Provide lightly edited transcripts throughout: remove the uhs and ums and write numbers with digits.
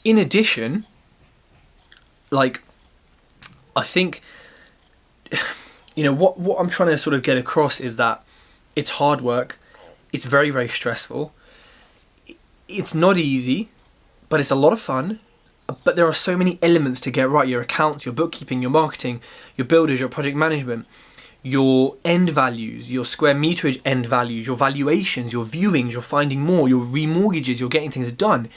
in addition, like, I think, what I'm trying to sort of get across is that it's hard work. It's very, very stressful. It's not easy, but it's a lot of fun. But there are so many elements to get right. Your accounts, your bookkeeping, your marketing, your builders, your project management, your end values, your square meterage end values, your valuations, your viewings, you're finding more, your remortgages, you're getting things done.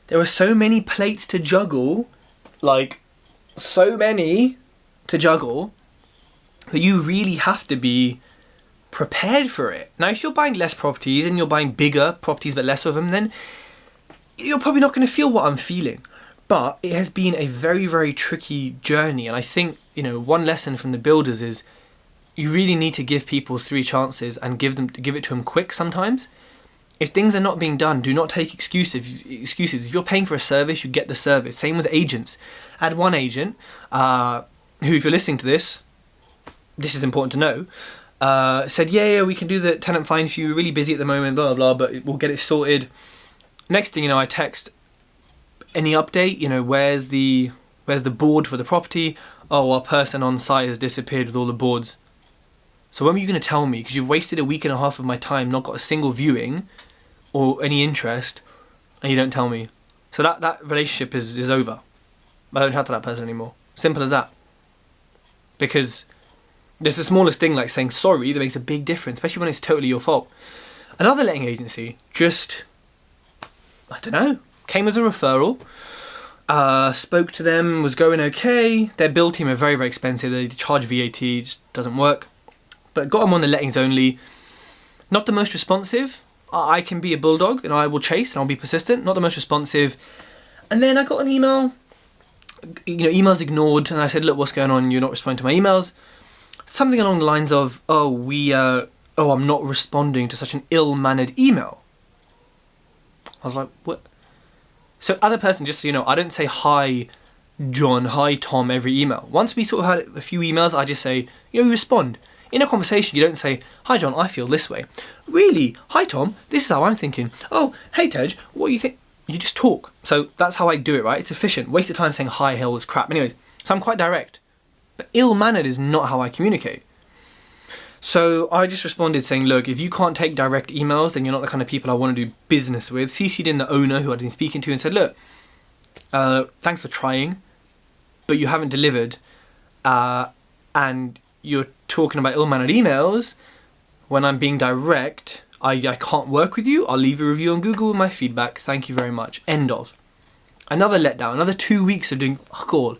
There are so many plates to juggle, like so many to juggle, that you really have to be prepared for it. Now, if you're buying less properties and you're buying bigger properties but less of them, then you're probably not going to feel what I'm feeling. But it has been a very, very tricky journey. And I think, one lesson from the builders is you really need to give people 3 chances and give it to them quick sometimes. If things are not being done, do not take excuses. If you're paying for a service, you get the service. Same with agents. I had one agent who, if you're listening to this is important to know, said, yeah, we can do the tenant fine for you. We're really busy at the moment, blah, blah, blah, but we'll get it sorted. Next thing you know, I text, any update? Where's the board for the property? Oh, our person on site has disappeared with all the boards. So when were you going to tell me? Because you've wasted a week and a half of my time, not got a single viewing or any interest, and you don't tell me. So that relationship is over. I don't chat to that person anymore. Simple as that. Because there's the smallest thing, like saying sorry, that makes a big difference, especially when it's totally your fault. Another letting agency I don't know, came as a referral, spoke to them, was going okay. Their build team are very, very expensive. They charge VAT, just doesn't work. But got them on the lettings only. Not the most responsive. I can be a bulldog and I will chase and I'll be persistent. Not the most responsive. And then I got an email, emails ignored. And I said, look, what's going on? You're not responding to my emails. Something along the lines of, I'm not responding to such an ill-mannered email. I was like, what? So other person, just so you know, I don't say hi John, hi Tom every email. Once we sort of had a few emails, I just say, you respond. In a conversation, you don't say, hi John, I feel this way. Really? Hi Tom, this is how I'm thinking. Oh, hey Tej, what do you think? You just talk. So that's how I do it, right? It's efficient. Waste of time saying hi, hell is crap. Anyways, so I'm quite direct. But ill-mannered is not how I communicate. So I just responded saying, look, if you can't take direct emails, then you're not the kind of people I want to do business with. CC'd in the owner who I'd been speaking to and said, look, thanks for trying, but you haven't delivered. And you're talking about ill-mannered emails. When I'm being direct, I can't work with you. I'll leave a review on Google with my feedback. Thank you very much. End of. Another letdown, another 2 weeks of doing fuck all.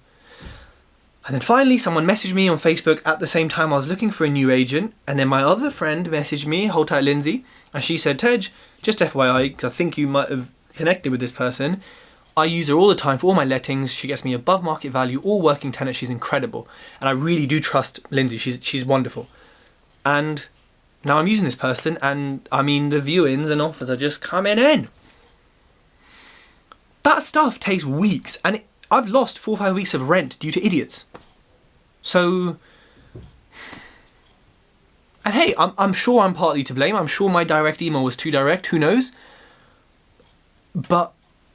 And then finally, someone messaged me on Facebook at the same time I was looking for a new agent. And then my other friend messaged me, hold tight Lindsay, and she said, Tej, just FYI, because I think you might have connected with this person, I use her all the time for all my lettings. She gets me above market value, all working tenants. She's incredible. And I really do trust Lindsay. She's wonderful. And now I'm using this person, and I mean, the viewings and offers are just coming in. That stuff takes weeks, and I've lost 4 or 5 weeks of rent due to idiots. So, and hey, I'm sure I'm partly to blame. I'm sure my direct email was too direct. Who knows? But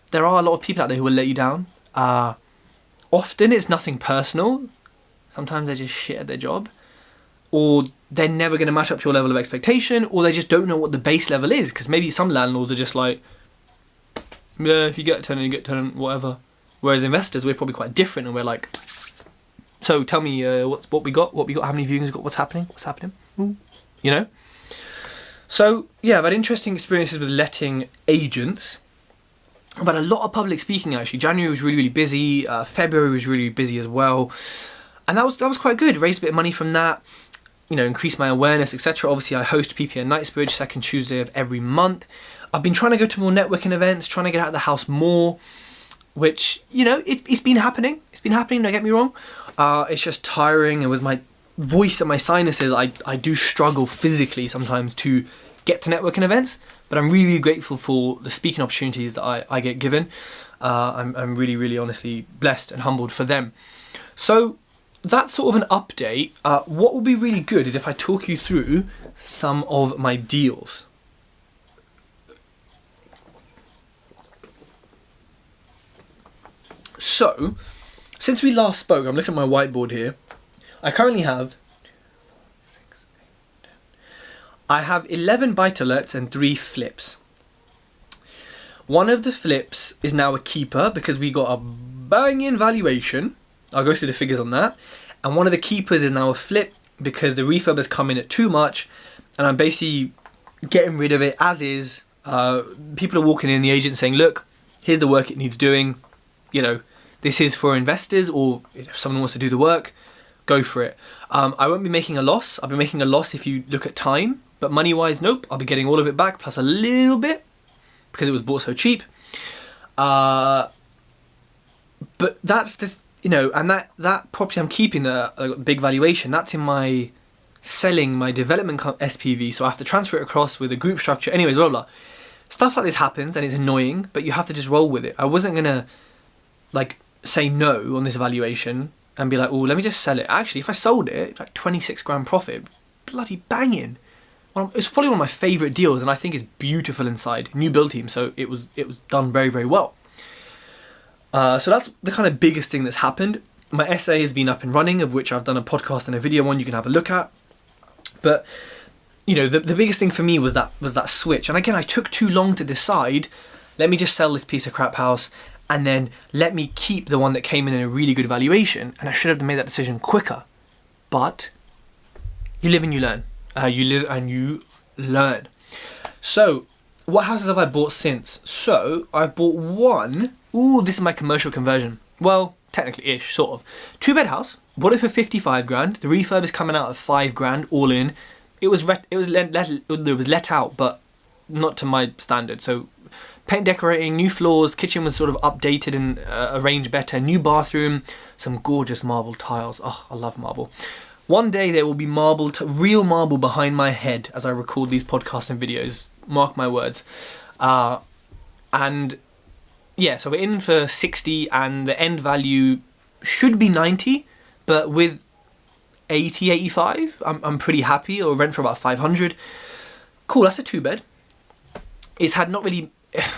there are a lot of people out there who will let you down. Often it's nothing personal. Sometimes they're just shit at their job. Or they're never going to match up to your level of expectation. Or they just don't know what the base level is. Because maybe some landlords are just like, yeah, if you get a tenant, you get a tenant, whatever. Whereas investors, we're probably quite different, and we're like, so tell me what we got, how many viewings we got, what's happening. Ooh. So yeah, I've had interesting experiences with letting agents. I've had a lot of public speaking actually. January was really, really busy. February was really busy as well, and that was quite good. Raised a bit of money from that. Increased my awareness, etc. Obviously, I host PPN Knightsbridge second Tuesday of every month. I've been trying to go to more networking events, trying to get out of the house more. Which, it's been happening. It's been happening, don't get me wrong. It's just tiring, and with my voice and my sinuses, I do struggle physically sometimes to get to networking events. But I'm really, really grateful for the speaking opportunities that I get given. I'm really, really honestly blessed and humbled for them. So that's sort of an update. What will be really good is if I talk you through some of my deals. So, since we last spoke, I'm looking at my whiteboard here. I currently have 11 buy-to-lets and 3 flips. One of the flips is now a keeper because we got a banging valuation. I'll go through the figures on that. And one of the keepers is now a flip because the refurb has come in at too much, and I'm basically getting rid of it as is. People are walking in, the agent saying, look, here's the work it needs doing. You know, this is for investors, or if someone wants to do the work, go for it. I won't be making a loss. I'll be making a loss if you look at time, but money-wise, nope. I'll be getting all of it back plus a little bit because it was bought so cheap. But that's the, and that property I'm keeping, a big valuation, that's in my selling my development SPV, so I have to transfer it across with a group structure. Anyways, blah, blah. Stuff like this happens and it's annoying, but you have to just roll with it. I wasn't going to say no on this valuation and be like, oh, let me just sell it. Actually, if I sold it, like 26 grand profit, bloody banging. Well, it's probably one of my favourite deals, and I think it's beautiful inside. New build team, so it was done very, very well. So that's the kind of biggest thing that's happened. My SA has been up and running, of which I've done a podcast and a video on you can have a look at. But the biggest thing for me was that switch. And again, I took too long to decide. Let me just sell this piece of crap house, and then let me keep the one that came in a really good valuation. And I should have made that decision quicker. But you live and you learn. You live and you learn. So, what houses have I bought since? So, I've bought one. Ooh, this is my commercial conversion. Well, technically-ish, sort of. 2-bed house. Bought it for 55 grand. The refurb is coming out of 5 grand, all in. It was let out, but not to my standard. So, paint, decorating, new floors, kitchen was sort of updated and arranged better. New bathroom, some gorgeous marble tiles. Oh, I love marble. One day there will be real marble behind my head as I record these podcasts and videos. Mark my words. And yeah, so we're in for 60 and the end value should be 90, but with 80, 85, I'm pretty happy, or rent for about 500. Cool, that's a 2-bed. It's had not really,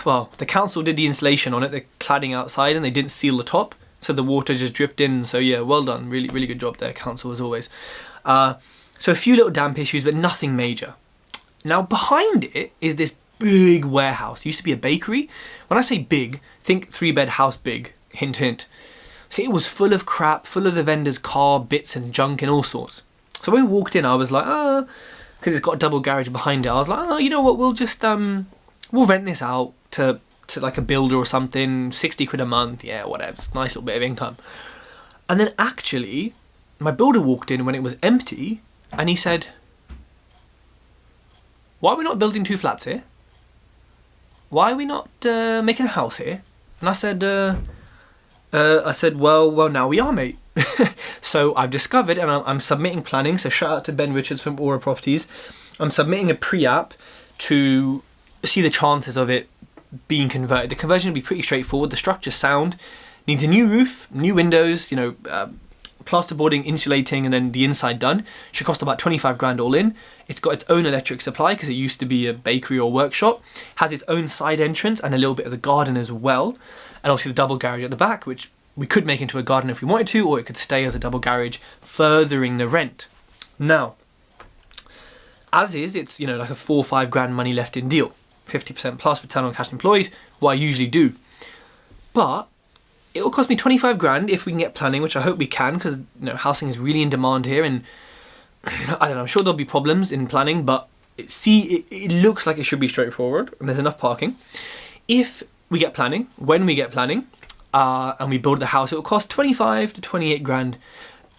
well, the council did the insulation on it, the cladding outside, and they didn't seal the top. So the water just dripped in. So yeah, well done. Really, really good job there, council, as always. So a few little damp issues, but nothing major. Now behind it is this big warehouse. It used to be a bakery. When I say big, think 3-bed house big. Hint, hint. See, it was full of crap, full of the vendor's car bits and junk and all sorts. So when we walked in, I was like, because it's got a double garage behind it. I was like, you know what? We'll just we'll rent this out to like a builder or something, 60 quid a month, yeah, whatever, it's a nice little bit of income. And then actually, my builder walked in when it was empty, and he said, why are we not building 2 flats here? Why are we not making a house here? And I said, well, now we are, mate. So I've discovered, and I'm submitting planning, so shout out to Ben Richards from Aura Properties. I'm submitting a pre-app to see the chances of it being converted. The conversion will be pretty straightforward. The structure's sound, needs a new roof, new windows, plasterboarding, insulating, and then the inside done. Should cost about 25 grand all in. It's got its own electric supply because it used to be a bakery or workshop. Has its own side entrance and a little bit of the garden as well. And obviously the double garage at the back, which we could make into a garden if we wanted to, or it could stay as a double garage, furthering the rent. Now, as is, it's like a 4 or 5 grand money left in deal. 50% plus return on cash employed, what I usually do. But it will cost me 25 grand if we can get planning, which I hope we can, because housing is really in demand here, and I don't know, I'm sure there'll be problems in planning, but it looks like it should be straightforward, and there's enough parking. If we get planning, when we get planning, and we build the house, it will cost 25 to 28 grand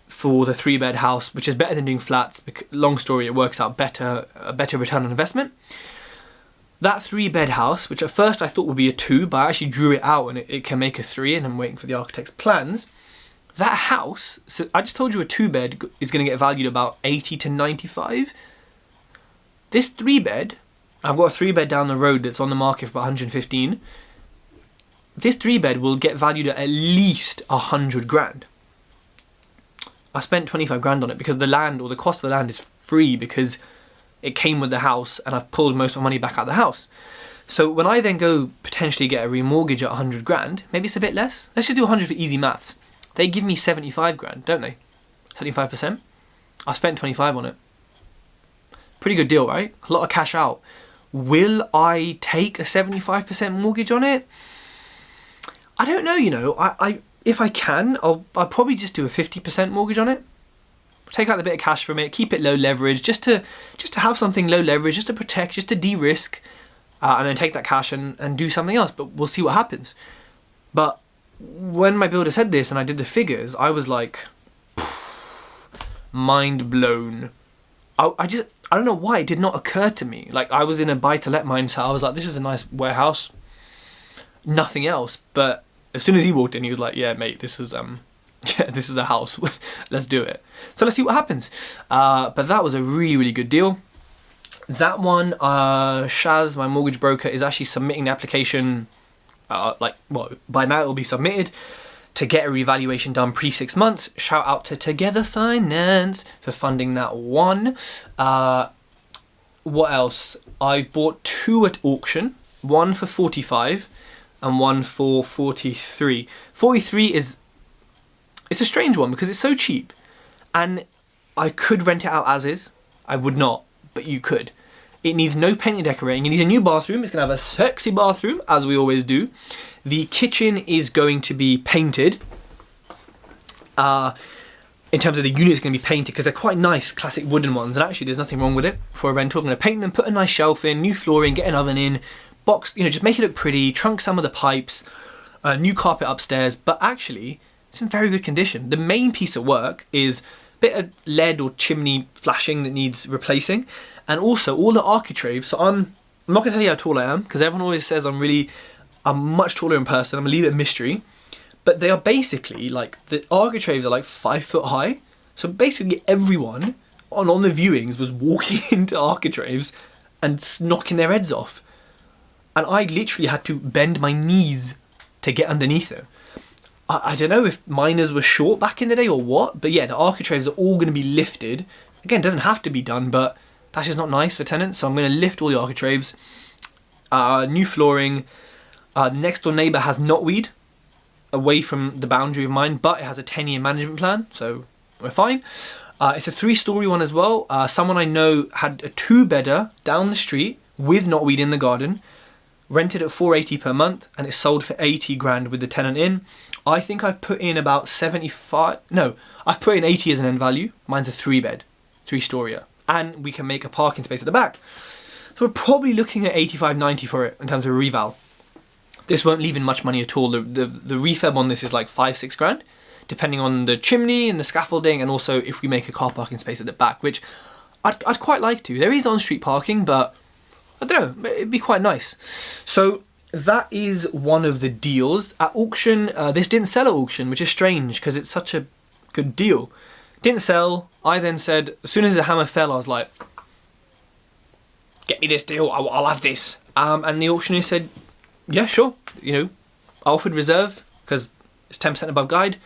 for the 3-bed house, which is better than doing flats. Long story, it works out better, a better return on investment. That 3-bed house, which at first I thought would be a 2, but I actually drew it out and it can make a 3, and I'm waiting for the architect's plans. That house, so I just told you a 2-bed is going to get valued about 80 to 95. This 3-bed, I've got a 3-bed down the road that's on the market for about 115. This 3-bed will get valued at least 100 grand. I spent 25 grand on it because the land, or the cost of the land, is free because it came with the house, and I've pulled most of my money back out of the house. So when I then go potentially get a remortgage at 100 grand, maybe it's a bit less. Let's just do 100 for easy maths. They give me 75 grand, don't they? 75%. I spent 25 on it. Pretty good deal, right? A lot of cash out. Will I take a 75% mortgage on it? I don't know, you know. I if I can, I'll probably just do a 50% mortgage on it. Take out the bit of cash from it, keep it low leverage, just to have something low leverage, just to protect, just to de-risk, and then take that cash and do something else. But we'll see what happens. But when my builder said this and I did the figures, I was like, mind blown. I don't know why it did not occur to me. Like, I was in a buy-to-let mindset. I was like, this is a nice warehouse, nothing else. But as soon as he walked in, he was like, yeah, mate, this is this is a house. Let's do it. So let's see what happens. But that was a really, really good deal. That one, Shaz, my mortgage broker, is actually submitting the application. By now it'll be submitted to get a revaluation done pre-6 months. Shout out to Together Finance for funding that one. What else? I bought 2 at auction. One for 45 and one for 43. 43 it's a strange one because it's so cheap. And I could rent it out as is. I would not, but you could. It needs no painting and decorating. It needs a new bathroom. It's going to have a sexy bathroom, as we always do. The kitchen is going to be painted. In terms of the unit, it's going to be painted because they're quite nice, classic wooden ones. And actually, there's nothing wrong with it for a rental. I'm going to paint them, put a nice shelf in, new flooring, get an oven in, box, just make it look pretty, trunk some of the pipes, new carpet upstairs. But actually, it's in very good condition. The main piece of work is a bit of lead or chimney flashing that needs replacing. And also all the architraves. So I'm not going to tell you how tall I am because everyone always says I'm much taller in person. I'm going to leave it a mystery. But they are basically like, the architraves are like 5 foot high. So basically everyone on the viewings was walking into architraves and knocking their heads off. And I literally had to bend my knees to get underneath it. I don't know if miners were short back in the day or what, but yeah, the architraves are all going to be lifted. Again, it doesn't have to be done, but that's just not nice for tenants. So I'm going to lift all the architraves. New flooring. The next door neighbour has knotweed away from the boundary of mine, but it has a 10-year management plan, so we're fine. It's a 3-story one as well. Someone I know had a 2-bedder down the street with knotweed in the garden, rented at $480 per month, and it's sold for 80 grand with the tenant in. I think I've put in about 75. No, I've put in 80 as an end value. Mine's a 3-bed, 3-storyer, and we can make a parking space at the back. So we're probably looking at 85, 90 for it in terms of reval. This won't leave in much money at all. The refurb on this is like 5-6 grand, depending on the chimney and the scaffolding, and also if we make a car parking space at the back, which I'd quite like to. There is on-street parking, but I don't know, it'd be quite nice. So that is one of the deals. At auction, this didn't sell at auction, which is strange because it's such a good deal. Didn't sell. I then said, as soon as the hammer fell, I was like, get me this deal, I'll have this. And the auctioneer said, yeah, sure. I offered reserve because it's 10% above guide,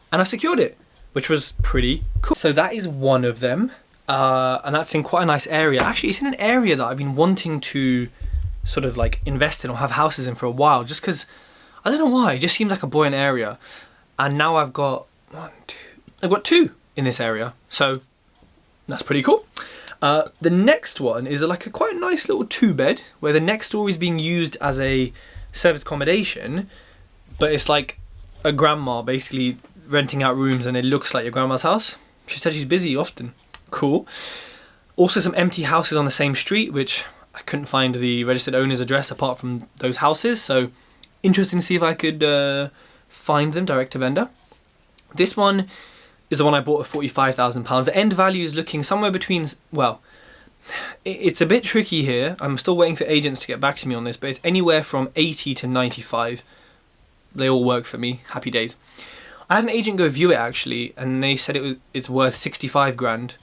and I secured it, which was pretty cool. So that is one of them, and that's in quite a nice area. Actually, it's in an area that I've been wanting to sort of like invest in or have houses in for a while, just because, I don't know why, it just seems like a buoyant area. And now I've got two in this area, so that's pretty cool. The next one is like a quite nice little 2-bed where the next story is being used as a service accommodation, but it's like a grandma basically renting out rooms, and it looks like your grandma's house. She said she's busy often. Cool. Also some empty houses on the same street, which I couldn't find the registered owner's address apart from those houses, so interesting to see if I could find them direct to vendor. This one is the one I bought for £45,000. The end value is looking somewhere between, well, it's a bit tricky here. I'm still waiting for agents to get back to me on this, but it's anywhere from 80 to 95. They all work for me. Happy days. I had an agent go view it actually, and they said it's worth 65 grand.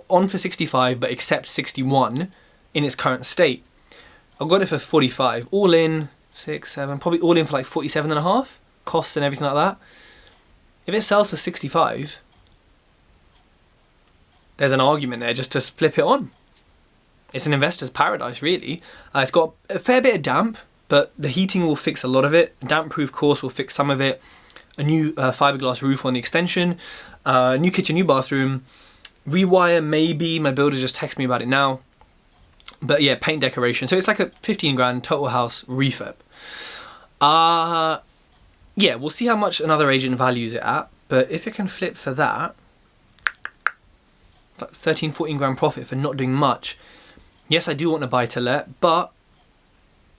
On for 65, but accept 61 in its current state. I got it for 45. All in, 6, 7, probably all in for like 47 and a half. Costs and everything like that. If it sells for 65, there's an argument there just to flip it on. it's an investor's paradise, really. It's got a fair bit of damp, but the heating will fix a lot of it. Damp-proof course will fix some of it. A new fiberglass roof on the extension. New kitchen, new bathroom. Rewire, maybe. My builder just texted me about it now. But yeah, paint decoration. So it's like a 15 grand total house refurb. Yeah, we'll see how much another agent values it at. But if it can flip for that, like 13, 14 grand profit for not doing much. Yes, I do want to buy to let, but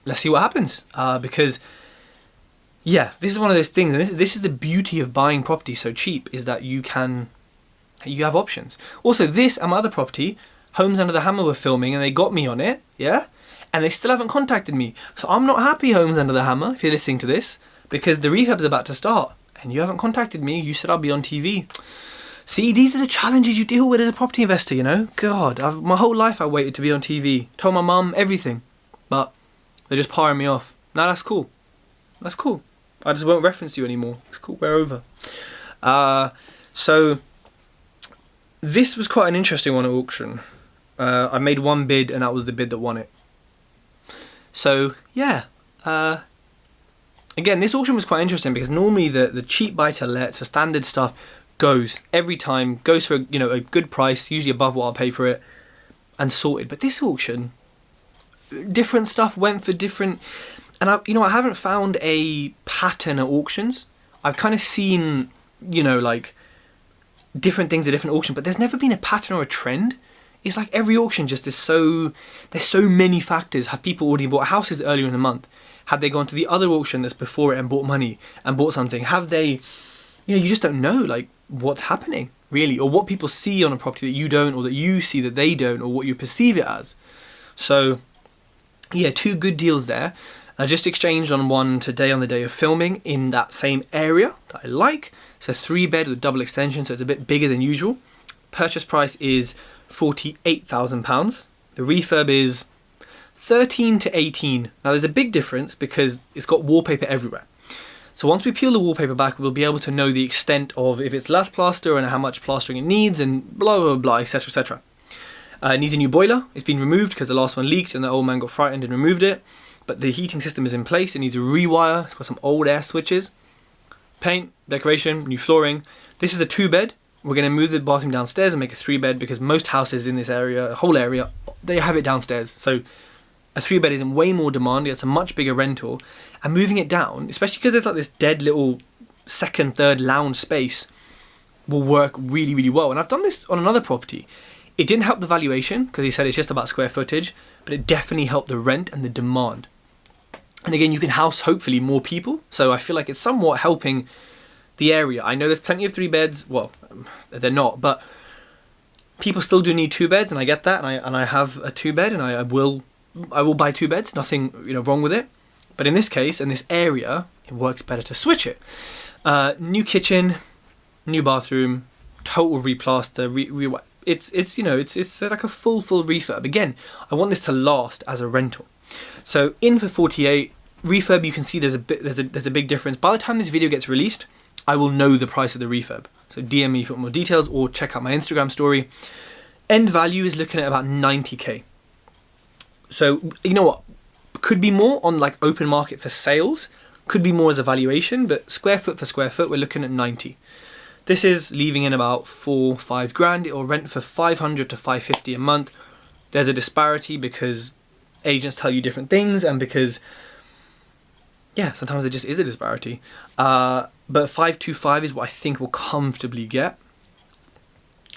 let's see what happens. Because, yeah, this is one of those things. And this is the beauty of buying property so cheap, is that you have options. Also, this and my other property, Homes Under the Hammer, were filming and they got me on it, yeah? And they still haven't contacted me. So I'm not happy, Homes Under the Hammer, if you're listening to this, because the rehab's about to start and you haven't contacted me. You said I'll be on TV. See, these are the challenges you deal with as a property investor, you know? God, my whole life I waited to be on TV. Told my mum everything. But they're just parring me off. Now that's cool. That's cool. I just won't reference you anymore. It's cool, we're over. So this was quite an interesting one at auction. I made one bid and that was the bid that won it. So yeah, again, this auction was quite interesting because normally the cheap buy-to-lets, the standard stuff, goes every time, goes for a good price, usually above what I'll pay for it, and sorted. But this auction, different stuff went for different, and I haven't found a pattern at auctions. I've kind of seen, like different things at different auctions, but there's never been a pattern or a trend. It's like every auction just is there's so many factors. Have people already bought houses earlier in the month? Have they gone to the other auction that's before it and bought money and bought something? Have they, you just don't know like what's happening really, or what people see on a property that you don't, or that you see that they don't, or what you perceive it as. So yeah, 2 good deals there. I just exchanged on one today on the day of filming in that same area that I like. It's a 3-bed with double extension, so it's a bit bigger than usual. Purchase price is £48,000. The refurb is 13 to 18. Now there's a big difference because it's got wallpaper everywhere. So once we peel the wallpaper back, we'll be able to know the extent of if it's lath plaster and how much plastering it needs and blah, blah, blah, etc, etc. It needs a new boiler. It's been removed because the last one leaked and the old man got frightened and removed it. But the heating system is in place. It needs a rewire. It's got some old air switches. Paint, decoration, new flooring. This is a 2-bed. We're going to move the bathroom downstairs and make a 3-bed because most houses in this area, the whole area, they have it downstairs. So a 3-bed is in way more demand. It's a much bigger rental. And moving it down, especially because there's like this dead little 2nd, 3rd lounge space, will work really, really well. And I've done this on another property. It didn't help the valuation because he said it's just about square footage, but it definitely helped the rent and the demand. And again, you can house hopefully more people. So I feel like it's somewhat helping the area. I know there's plenty of 3-beds. Well, they're not, but people still do need 2 beds, and I get that. And I have a 2-bed, and I will buy 2 beds. Nothing wrong with it. But in this case, in this area, it works better to switch it. New kitchen, new bathroom, total replaster. It's like a full refurb. Again, I want this to last as a rental. So in for 48, refurb, you can see there's a big difference. By the time this video gets released, I will know the price of the refurb. So DM me if you want more details or check out my Instagram story. End value is looking at about 90k. So you know what? Could be more on like open market for sales. Could be more as a valuation, but square foot for square foot, we're looking at 90. This is leaving in about 4-5 grand. It will rent for 500 to 550 a month. There's a disparity because agents tell you different things, and because sometimes there just is a disparity. But 525 is what I think we'll comfortably get,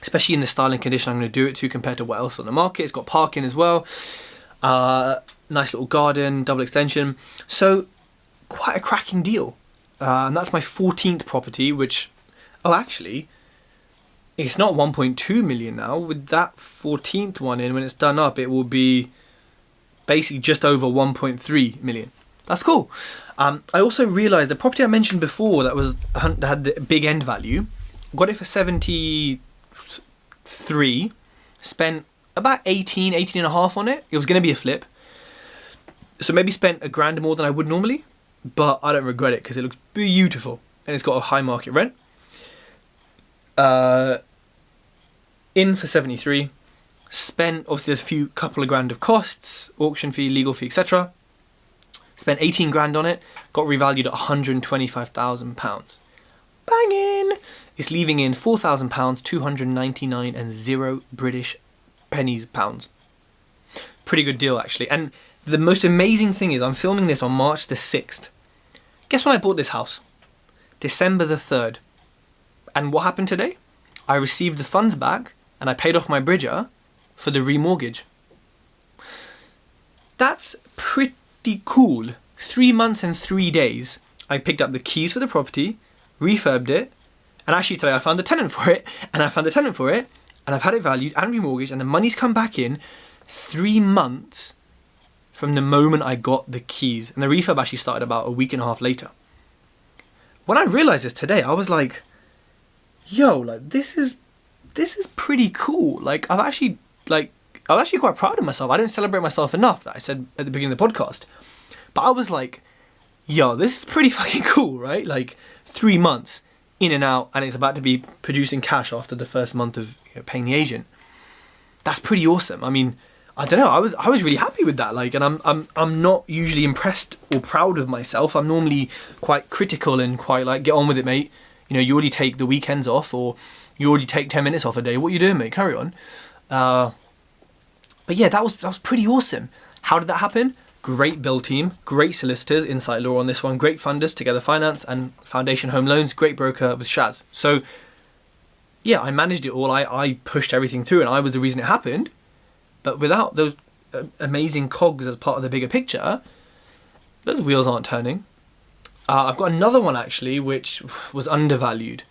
especially in the style and condition I'm going to do it to compared to what else on the market. It's got parking as well. Nice little garden, double extension. So quite a cracking deal. And that's my 14th property, which, actually, it's not 1.2 million now. With that 14th one in, when it's done up, it will be basically just over 1.3 million. That's cool. I also realised the property I mentioned before that had the big end value, got it for 73, spent about 18 and a half on it. It was going to be a flip. So maybe spent a grand more than I would normally, but I don't regret it because it looks beautiful and it's got a high market rent. In for 73, Spent, obviously there's a couple of grand of costs, auction fee, legal fee, etc. Spent 18 grand on it, got revalued at £125,000. Banging! It's leaving in £4,000, 299 and 0 British pennies, pounds. Pretty good deal, actually. And the most amazing thing is, I'm filming this on March the 6th. Guess when I bought this house? December the 3rd. And what happened today? I received the funds back, and I paid off my bridger for the remortgage. That's pretty cool. 3 months and 3 days. I picked up the keys for the property, refurbed it, and actually today I found a tenant for it, and I've had it valued and remortgaged, and the money's come back in 3 months from the moment I got the keys. And the refurb actually started about a week and a half later. When I realised this today, I was like, yo, like this is pretty cool. Like I'm actually quite proud of myself. I didn't celebrate myself enough, that I said at the beginning of the podcast. But I was like, yo, this is pretty fucking cool, right? Like 3 months in and out, and it's about to be producing cash after the first month of paying the agent. That's pretty awesome. I mean, I don't know. I was really happy with that. Like, and I'm not usually impressed or proud of myself. I'm normally quite critical and quite like, get on with it, mate. You know, you already take the weekends off, or you already take 10 minutes off a day. What are you doing, mate? Carry on. But yeah, that was pretty awesome. How did that happen? Great build team, great solicitors, Insight Law on this one, great funders, Together Finance and Foundation Home Loans, great broker with Shaz. So yeah, I managed it all. I pushed everything through, and I was the reason it happened. But without those amazing cogs as part of the bigger picture, those wheels aren't turning. I've got another one actually, which was undervalued.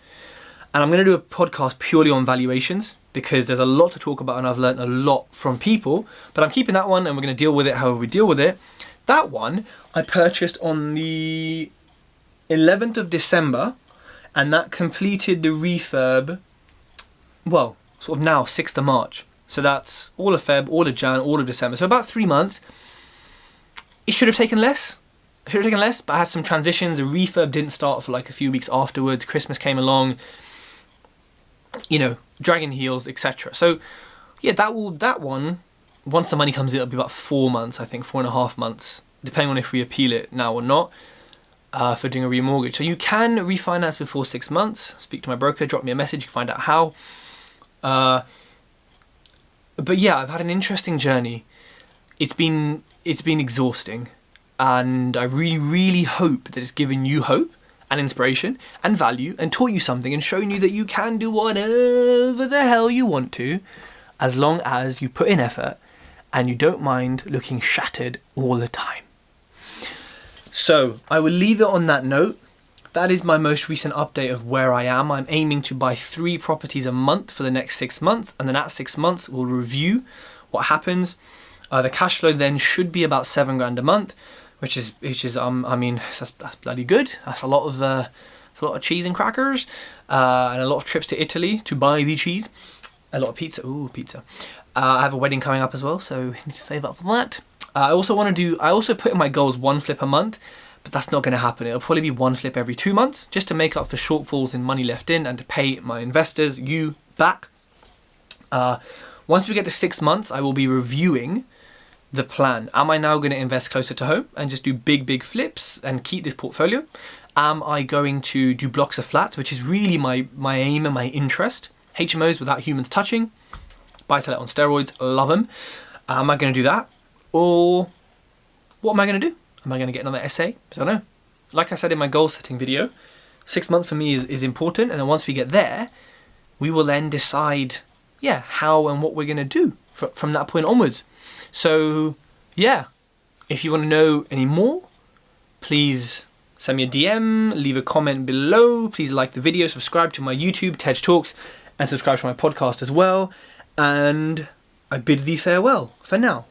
And I'm going to do a podcast purely on valuations, because there's a lot to talk about and I've learned a lot from people. But I'm keeping that one, and we're going to deal with it however we deal with it. That one I purchased on the 11th of December, and that completed the refurb, well, sort of now, 6th of March. So that's all of Feb, all of Jan, all of December. So about 3 months. It should have taken less. But I had some transitions. The refurb didn't start for like a few weeks afterwards. Christmas came along. You know, dragging heels, etc. So yeah, that one, once the money comes in, it'll be about 4 months, I think, 4.5 months, depending on if we appeal it now or not, for doing a remortgage. So you can refinance before 6 months. Speak to my broker, drop me a message, you can find out how. But yeah, I've had an interesting journey. It's been exhausting, and I really, really hope that it's given you hope and inspiration and value, and taught you something, and shown you that you can do whatever the hell you want to, as long as you put in effort and you don't mind looking shattered all the time. So I will leave it on that note. That is my most recent update of where I am. I'm aiming to buy 3 properties a month for the next 6 months, and then at 6 months we'll review what happens. The cash flow then should be about 7 grand a month, which is I mean, that's bloody good. That's a lot of cheese and crackers, and a lot of trips to Italy to buy the cheese. A lot of pizza. Ooh, pizza. I have a wedding coming up as well, so I need to save up for that. I also put in my goals 1 flip a month, but that's not going to happen. It'll probably be 1 flip every 2 months, just to make up for shortfalls in money left in and to pay my investors, you, back. Once we get to 6 months, I will be reviewing the plan. Am I now going to invest closer to home and just do big flips and keep this portfolio? Am I going to do blocks of flats, which is really my aim and my interest? HMOs without humans touching, buy-to-let on steroids, love them. Am I going to do that? Or what am I going to do? Am I going to get another SA? I don't know. Like I said in my goal setting video, 6 months for me is important, and then once we get there, we will then decide, yeah, how and what we're going to do from that point onwards. So yeah, if you want to know any more, please send me a DM, leave a comment below, please like the video, subscribe to my YouTube, Tej Talks, and subscribe to my podcast as well. And I bid thee farewell for now.